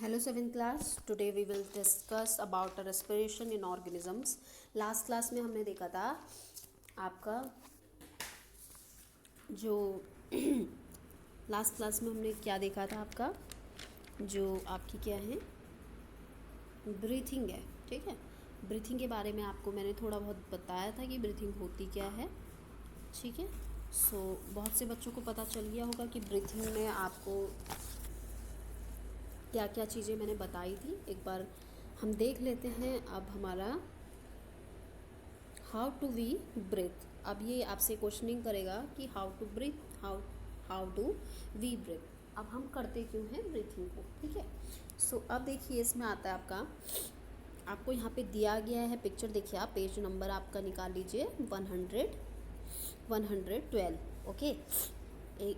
Hello 7th class. Today we will discuss about a respiration in organisms. Last class में हमने देखा था आपका जो लास्ट क्लास में हमने क्या देखा था आपका जो आपकी क्या है ब्रीथिंग है। ठीक है, ब्रीथिंग के बारे में आपको मैंने थोड़ा बहुत बताया था कि ब्रीथिंग होती क्या है। ठीक है, बहुत से बच्चों को पता चल गया होगा कि ब्रीथिंग में आपको क्या क्या चीज़ें मैंने बताई थी। एक बार हम देख लेते हैं अब हमारा हाउ टू वी ब्रीथ। अब ये आपसे क्वेश्चनिंग करेगा कि how to breathe, how to we breathe. अब हम करते क्यों हैं ब्रीथिंग को। ठीक है, अब देखिए इसमें आता है आपको यहाँ पे दिया गया है पिक्चर। देखिए आप पेज नंबर आपका निकाल लीजिए 112। ओके,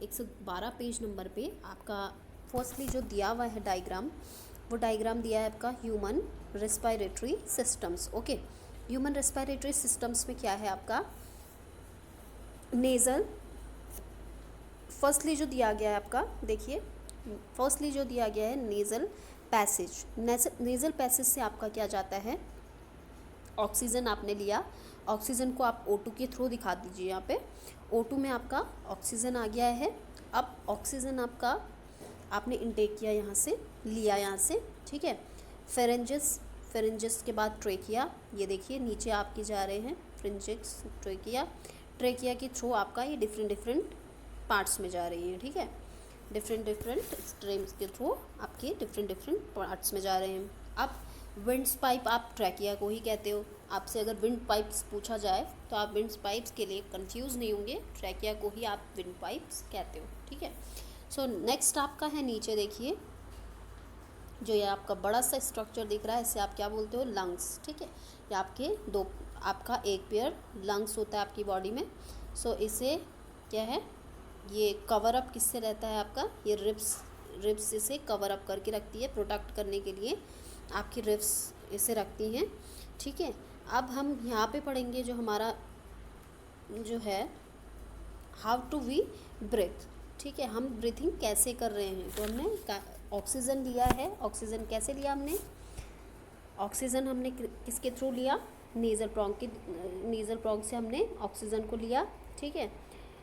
112 पेज नंबर पे आपका फर्स्टली जो दिया हुआ है डायग्राम, वो डायग्राम दिया है आपका human respiratory systems. Okay, human respiratory systems में क्या है आपका नेज़ल। फर्स्टली जो दिया गया है आपका, देखिए फर्स्टली जो दिया गया है नेज़ल पैसेज। नेज़ल पैसेज से आपका क्या जाता है, ऑक्सीजन आपने लिया, ऑक्सीजन को आप O2 के थ्रू दिखा दीजिए। यहाँ पे O2 में आपका ऑक्सीजन आ गया है। अब ऑक्सीजन आपका आपने इनटेक किया, यहाँ से लिया यहाँ से। ठीक है, फेरेंजिस के बाद ट्रेकिया, ये देखिए नीचे आपके जा रहे हैं फ्रिंजिक्स, ट्रेकिया के थ्रू आपका ये डिफरेंट पार्ट्स में जा रही है। ठीक है, डिफरेंट स्ट्रीम्स के थ्रू आपके डिफरेंट पार्ट्स में जा रहे हैं। अब विंड्स पाइप आप ट्रैकिया को ही कहते हो। आपसे अगर विंड पाइप्स पूछा जाए तो आप विंड्स पाइप्स के लिए कंफ्यूज नहीं होंगे, ट्रैकिया को ही आप विंड पाइप्स कहते हो। ठीक है, नेक्स्ट आपका है नीचे देखिए जो ये आपका बड़ा सा स्ट्रक्चर दिख रहा है, इसे आप क्या बोलते हो, लंग्स। ठीक है, ये आपका एक पेयर लंग्स होता है आपकी बॉडी में। इसे क्या है, ये कवर अप किससे रहता है आपका, ये रिब्स इसे कवर अप करके रखती है, प्रोटेक्ट करने के लिए आपकी रिब्स इसे रखती हैं। ठीक है, अब हम यहाँ पे पढ़ेंगे जो हमारा जो है हाउ टू वी ब्रीथ। ठीक है, हम ब्रीथिंग कैसे कर रहे हैं। तो हमने ऑक्सीजन लिया है, ऑक्सीजन कैसे लिया हमने, ऑक्सीजन हमने किसके थ्रू लिया, नेज़ल प्रोंग से हमने ऑक्सीजन को लिया। ठीक है,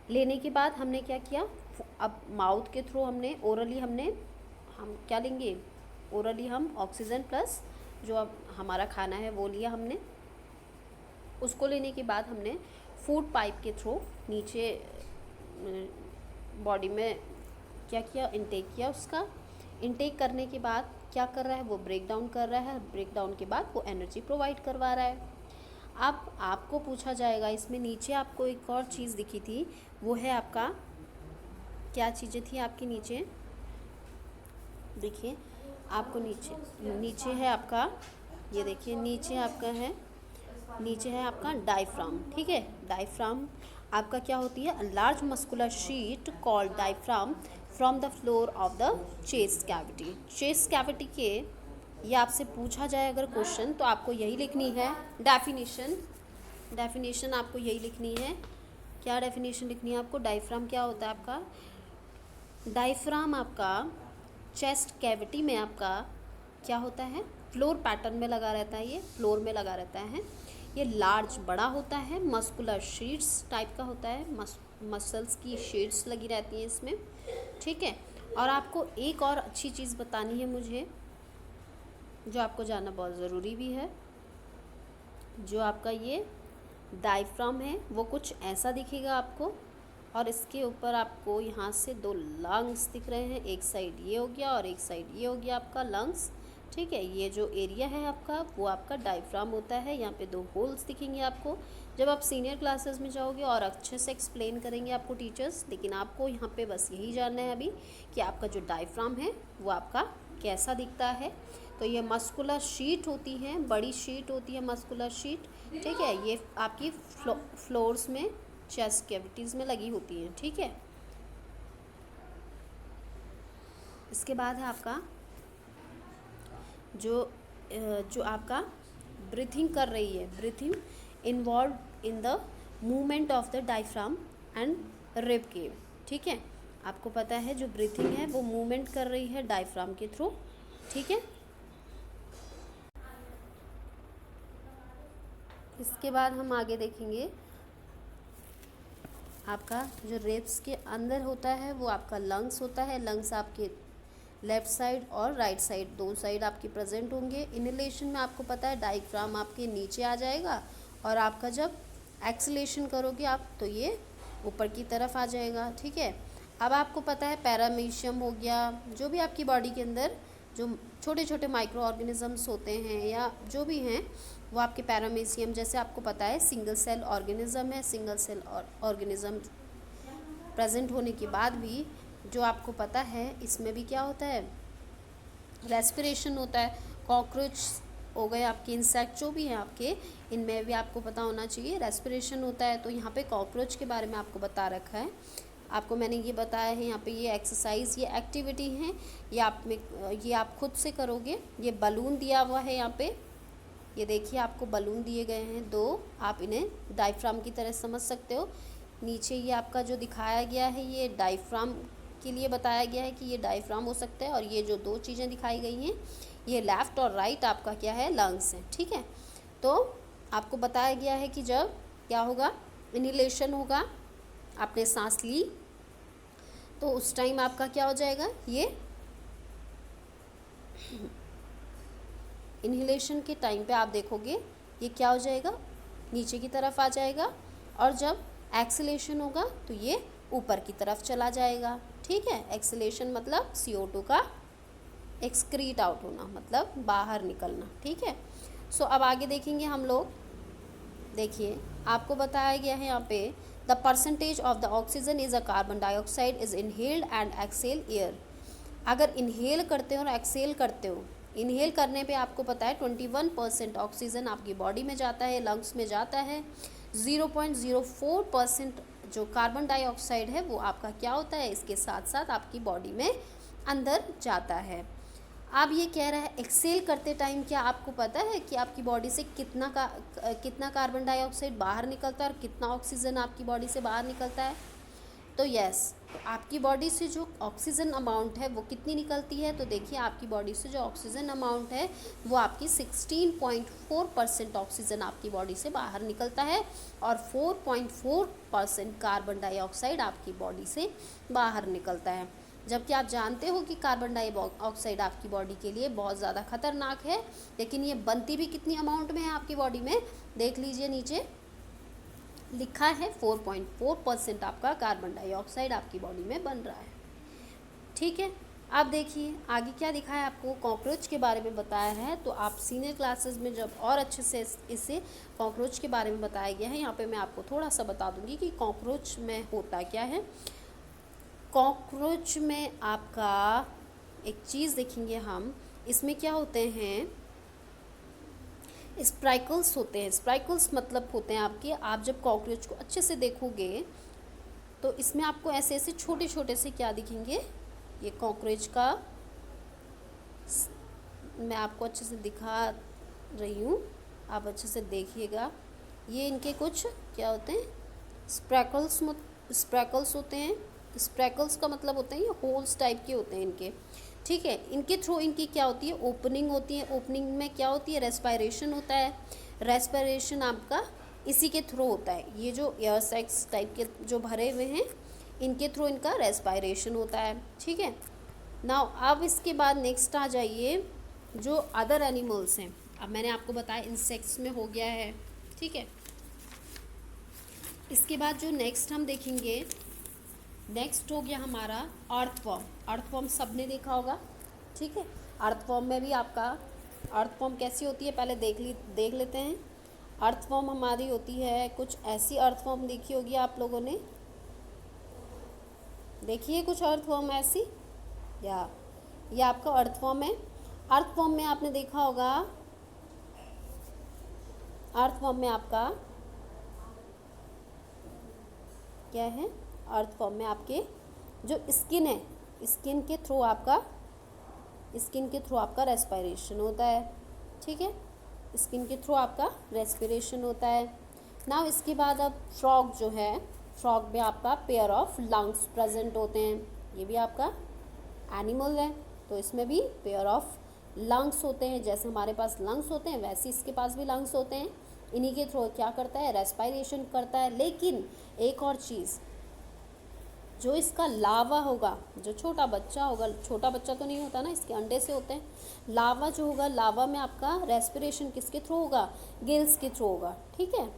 लेने के बाद हमने क्या किया, अब माउथ के थ्रू हम क्या लेंगे, ओरली हम ऑक्सीजन प्लस जो अब हमारा खाना है वो लिया हमने। उसको लेने के बाद हमने फूड पाइप के थ्रू नीचे बॉडी में क्या किया, इनटेक किया। उसका इनटेक करने के बाद क्या कर रहा है, वो ब्रेक डाउन कर रहा है, ब्रेक डाउन के बाद वो एनर्जी प्रोवाइड करवा रहा है। अब आपको पूछा जाएगा, इसमें नीचे आपको एक और चीज़ दिखी थी, वो है आपका क्या चीज़ें थी आपके नीचे, देखिए आपको नीचे है आपका, ये देखिए नीचे है आपका डायफ्राम। ठीक है, डायफ्राम आपका क्या होती है, large muscular sheet called diaphragm from the floor of the chest cavity के, ये आपसे पूछा जाए अगर क्वेश्चन तो आपको यही लिखनी है डेफिनेशन आपको यही लिखनी है। क्या डेफिनेशन लिखनी है आपको, डायफ्राम क्या होता है आपका, डायफ्राम आपका चेस्ट कैविटी में आपका क्या होता है, फ्लोर पैटर्न में लगा रहता है, ये फ्लोर में लगा रहता है। ये लार्ज बड़ा होता है, मस्कुलर शीट्स टाइप का होता है, मसल्स की शीट्स लगी रहती हैं इसमें। ठीक है, और आपको एक और अच्छी चीज़ बतानी है मुझे, जो आपको जानना बहुत ज़रूरी भी है। जो आपका ये डायफ्राम है वो कुछ ऐसा दिखेगा आपको, और इसके ऊपर आपको यहाँ से दो लंग्स दिख रहे हैं, एक साइड ये हो गया और एक साइड ये हो गया आपका लंग्स। ठीक है, ये जो एरिया है आपका वो आपका डायफ्राम होता है। यहाँ पे दो होल्स दिखेंगे आपको, जब आप सीनियर क्लासेस में जाओगे और अच्छे से एक्सप्लेन करेंगे आपको टीचर्स, लेकिन आपको यहाँ पे बस यही जानना है अभी कि आपका जो डायफ्राम है वो आपका कैसा दिखता है। तो ये मस्कुलर शीट होती है, बड़ी शीट होती है मस्कुलर शीट। ठीक है, ये आपकी फ्लोर्स में चेस्ट कैविटीज़ में लगी होती हैं। ठीक है, इसके बाद है आपका जो आपका ब्रीथिंग कर रही है, breathing involve in the movement of the diaphragm and rib cage. ठीक है, आपको पता है जो ब्रीथिंग है वो मूवमेंट कर रही है डायफ्राम के थ्रू ठीक है। इसके बाद हम आगे देखेंगे आपका जो रेप्स के अंदर होता है वो आपका लंग्स होता है। लंग्स आपके लेफ़्ट साइड और राइट साइड, दो साइड आपके प्रेजेंट होंगे। इनहेलेशन में आपको पता है डायफ्राम आपके नीचे आ जाएगा और आपका जब एक्सलेशन करोगे आप तो ये ऊपर की तरफ आ जाएगा, ठीक है। अब आपको पता है पैरामीशियम हो गया, जो भी आपकी बॉडी के अंदर जो छोटे छोटे माइक्रो ऑर्गेनिजम्स होते हैं या जो भी हैं वो आपके पैरामीशियम, जैसे आपको पता है सिंगल सेल ऑर्गेनिज्म है। सिंगल सेल ऑर्गेनिज्म प्रेजेंट होने के बाद भी जो आपको पता है इसमें भी क्या होता है, रेस्पिरेशन होता है। कॉकरोच हो गए आपके, इंसेक्ट जो भी हैं आपके, इनमें भी आपको पता होना चाहिए रेस्पिरेशन होता है। तो यहाँ पे कॉकरोच के बारे में आपको बता रखा है, आपको मैंने ये बताया है। यहाँ पे ये एक्सरसाइज, ये एक्टिविटी है, ये आप खुद से करोगे। ये बलून दिया हुआ है यहाँ पे, ये देखिए आपको बलून दिए गए हैं दो, आप इन्हें डायफ्राम की तरह समझ सकते हो। नीचे ये आपका जो दिखाया गया है ये डायफ्राम के लिए बताया गया है कि ये डायफ्राम हो सकता है। और ये जो दो चीज़ें दिखाई गई हैं ये लेफ़्ट और राइट आपका क्या है, लंग्स हैं, ठीक है। तो आपको बताया गया है कि जब क्या होगा, इनहेलेशन होगा, आपने सांस ली तो उस टाइम आपका क्या हो जाएगा, ये इनहेलेशन के टाइम पे आप देखोगे ये क्या हो जाएगा, नीचे की तरफ आ जाएगा। और जब एक्सलेशन होगा तो ये ऊपर की तरफ चला जाएगा, ठीक है। एक्सलेशन मतलब CO2 का एक्सक्रीट आउट होना, मतलब बाहर निकलना, ठीक है। सो अब आगे देखेंगे हम लोग। देखिए आपको बताया गया है यहाँ पे the percentage of the oxygen is a carbon dioxide is inhaled and exhale air. अगर इनहेल करते हो और एक्सेल करते हो, इनहेल करने पे आपको पता है 21% ऑक्सीजन आपकी बॉडी में जाता है, लंग्स में जाता है। 0.04% जो कार्बन डाइऑक्साइड है वो आपका क्या होता है, इसके साथ साथ आपकी बॉडी में अंदर जाता है। अब ये कह रहा है एक्सेल करते टाइम क्या आपको पता है कि आपकी बॉडी से कितना कार्बन डाइऑक्साइड बाहर निकलता है और कितना ऑक्सीजन आपकी बॉडी से बाहर निकलता है। तो यस, तो आपकी बॉडी से जो ऑक्सीजन अमाउंट है वो कितनी निकलती है, तो देखिए आपकी बॉडी से जो ऑक्सीजन अमाउंट है वो आपकी 16.4% ऑक्सीजन आपकी बॉडी से बाहर निकलता है और 4.4% कार्बन डाइऑक्साइड आपकी बॉडी से बाहर निकलता है। जबकि आप जानते हो कि कार्बन डाइऑक्साइड आपकी बॉडी के लिए बहुत ज़्यादा खतरनाक है, लेकिन ये बनती भी कितनी अमाउंट में है आपकी बॉडी में, देख लीजिए नीचे लिखा है 4.4% आपका कार्बन डाइऑक्साइड आपकी बॉडी में बन रहा है, ठीक है। अब देखिए आगे क्या दिखा है आपको, कॉकरोच के बारे में बताया है। तो आप सीनियर क्लासेस में जब और अच्छे से इससे कॉकरोच के बारे में बताया गया है, यहाँ पे मैं आपको थोड़ा सा बता दूंगी कि कॉकरोच में होता क्या है। कॉकरोच में आपका एक चीज़ देखेंगे हम, इसमें क्या होते हैं, स्प्राइकल्स होते हैं। स्प्राइकल्स मतलब होते हैं आपके, आप जब कॉकरोच को अच्छे से देखोगे तो इसमें आपको ऐसे ऐसे छोटे छोटे से क्या दिखेंगे, ये कॉकरोच का मैं आपको अच्छे से दिखा रही हूँ, आप अच्छे से देखिएगा। ये इनके कुछ क्या होते हैं, स्प्रैकल्स होते हैं। स्प्रैकल्स का मतलब होता है ये होल्स टाइप के होते हैं इनके, ठीक है। इनके थ्रू इनकी क्या होती है, ओपनिंग होती है। ओपनिंग में क्या होती है, रेस्पायरेशन होता है। रेस्पायरेशन आपका इसी के थ्रू होता है, ये जो एयर सैक्स टाइप के जो भरे हुए हैं इनके थ्रू इनका रेस्पायरेशन होता है, ठीक है। नाउ अब इसके बाद नेक्स्ट आ जाइए जो अदर एनिमल्स हैं। अब मैंने आपको बताया इंसेक्ट्स में हो गया है, ठीक है। इसके बाद जो नेक्स्ट हम देखेंगे, नेक्स्ट हो गया हमारा अर्थवर्म। अर्थवर्म सब ने देखा होगा, ठीक है। अर्थवर्म में भी आपका अर्थवर्म कैसी होती है पहले देख लेते हैं। अर्थवर्म हमारी होती है कुछ ऐसी, अर्थवर्म देखी होगी आप लोगों ने, देखिए कुछ अर्थवर्म ऐसी, या ये आपका अर्थवर्म है। अर्थवर्म में आपने देखा होगा, अर्थवर्म में आपका क्या है, अर्थवर्म में आपके जो स्किन है, स्किन के थ्रू आपका रेस्पिरेशन होता है, ठीक है। स्किन के थ्रू आपका रेस्पिरेशन होता है। नाउ इसके बाद अब फ्रॉग जो है, फ्रॉग में आपका पेयर ऑफ लंग्स प्रेजेंट होते हैं। ये भी आपका एनिमल है तो इसमें भी पेयर ऑफ लंग्स होते हैं, जैसे हमारे पास लंग्स होते हैं वैसे इसके पास भी लंग्स होते हैं। इन्हीं के थ्रू क्या करता है, रेस्पायरेशन करता है। लेकिन एक और चीज़, जो इसका लावा होगा, जो छोटा बच्चा होगा, छोटा बच्चा तो नहीं होता ना, इसके अंडे से होते हैं। लावा जो होगा, लावा में आपका रेस्पिरेशन किसके थ्रू होगा, गिल्स के थ्रू होगा। ठीक है,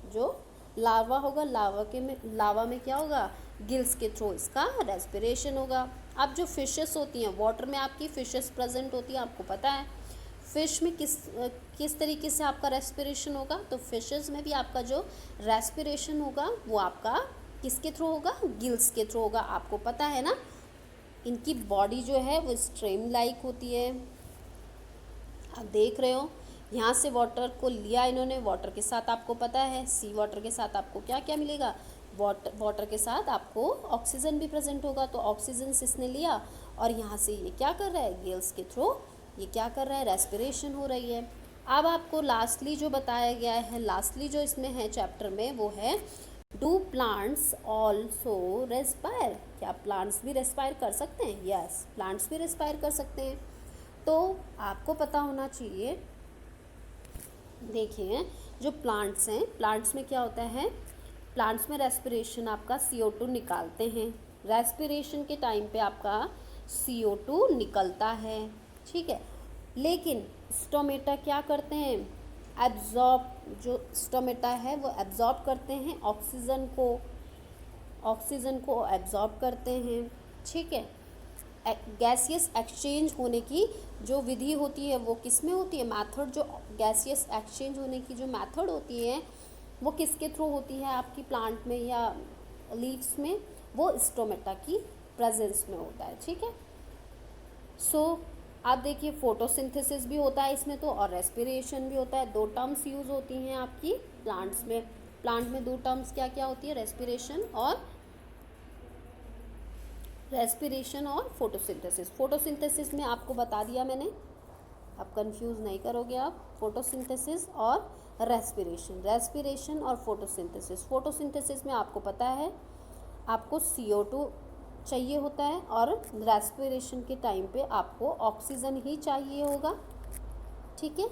जो लावा होगा, लावा में क्या होगा, गिल्स के थ्रू इसका रेस्पिरेशन होगा। अब जो फिशेस होती हैं, वाटर में आपकी फिशेस प्रेजेंट होती हैं, आपको पता है फिश में किस तरीके से आपका रेस्पिरेशन होगा। तो फिशेस में भी आपका जो रेस्पिरेशन होगा वो आपका किसके थ्रू होगा, गिल्स के थ्रू होगा। आपको पता है ना, इनकी बॉडी जो है वो स्ट्रीम लाइक होती है। आप देख रहे हो, यहाँ से वाटर को लिया इन्होंने, वाटर के साथ आपको पता है सी वाटर के साथ आपको क्या क्या मिलेगा, वाटर के साथ आपको ऑक्सीजन भी प्रेजेंट होगा। तो ऑक्सीजन इसने लिया और यहाँ से ये क्या कर रहा है, गिल्स के थ्रू ये क्या कर रहा है, रेस्पिरेशन हो रही है। अब आपको लास्टली जो बताया गया है, लास्टली जो इसमें है चैप्टर में, वो है डू प्लांट्स ऑल्सो रेस्पायर। क्या प्लांट्स भी रेस्पायर कर सकते हैं? यस, प्लांट्स भी रेस्पायर कर सकते हैं। तो आपको पता होना चाहिए, देखिए जो प्लांट्स हैं, प्लांट्स में क्या होता है, प्लांट्स में रेस्पिरेशन आपका CO2 निकालते हैं। रेस्पिरेशन के टाइम पे आपका CO2 निकलता है, ठीक है। लेकिन स्टोमेटा क्या करते हैं, एब्जॉर्ब, जो स्टोमेटा है वो एब्जॉर्ब करते हैं ऑक्सीजन को एब्जॉर्ब करते हैं, ठीक है। गैसियस एक्सचेंज होने की जो विधि होती है वो किस में होती है, मेथड, जो गैसियस एक्सचेंज होने की जो मेथड होती है वो किसके थ्रू होती है आपकी प्लांट में या लीव्स में, वो स्टोमेटा की प्रेजेंस में होता है, ठीक है। सो आप देखिए फोटोसिंथेसिस भी होता है इसमें तो, और रेस्पिरेशन भी होता है। दो टर्म्स यूज़ होती हैं आपकी प्लांट्स में। प्लांट में दो टर्म्स क्या क्या होती है, रेस्पिरेशन और फोटोसिंथेसिस। फोटोसिंथेसिस में आपको बता दिया मैंने, अब कंफ्यूज नहीं करोगे आप। फोटोसिंथेसिस और रेस्पिरेशन और फोटोसिंथेसिस। फोटोसिंथेसिस में आपको पता है आपको CO2 चाहिए होता है, और रेस्पिरेशन के टाइम पे आपको ऑक्सीजन ही चाहिए होगा, ठीक है।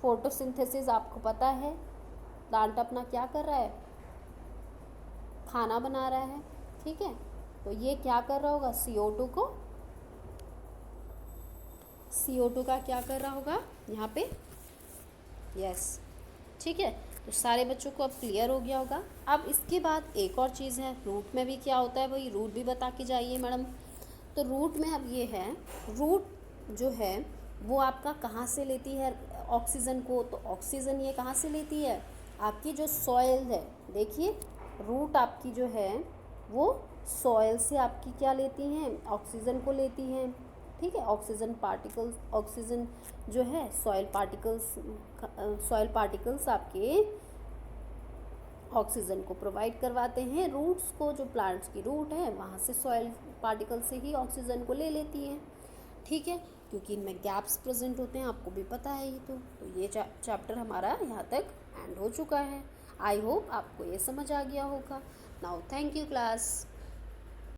फोटोसिंथेसिस आपको पता है प्लांट अपना क्या कर रहा है, खाना बना रहा है, ठीक है। तो ये क्या कर रहा होगा, CO2 का क्या कर रहा होगा यहाँ पे, यस, ठीक है। तो सारे बच्चों को अब क्लियर हो गया होगा। अब इसके बाद एक और चीज़ है, रूट में भी क्या होता है भाई, रूट भी बता के जाइए मैडम। तो रूट में अब ये है, रूट जो है वो आपका कहाँ से लेती है ऑक्सीजन को, तो ऑक्सीजन ये कहाँ से लेती है, आपकी जो सॉइल है, देखिए रूट आपकी जो है वो सॉइल से आपकी क्या लेती हैं, ऑक्सीजन को लेती हैं, ठीक है। ऑक्सीजन जो है सॉइल पार्टिकल्स आपके ऑक्सीजन को प्रोवाइड करवाते हैं रूट्स को। जो प्लांट्स की रूट है वहाँ से सॉइल पार्टिकल से ही ऑक्सीजन को ले लेती हैं, ठीक है, क्योंकि इनमें गैप्स प्रेजेंट होते हैं, आपको भी पता है ये तो ये चैप्टर हमारा यहाँ तक एंड हो चुका है। आई होप आपको ये समझ आ गया होगा। Now thank you class.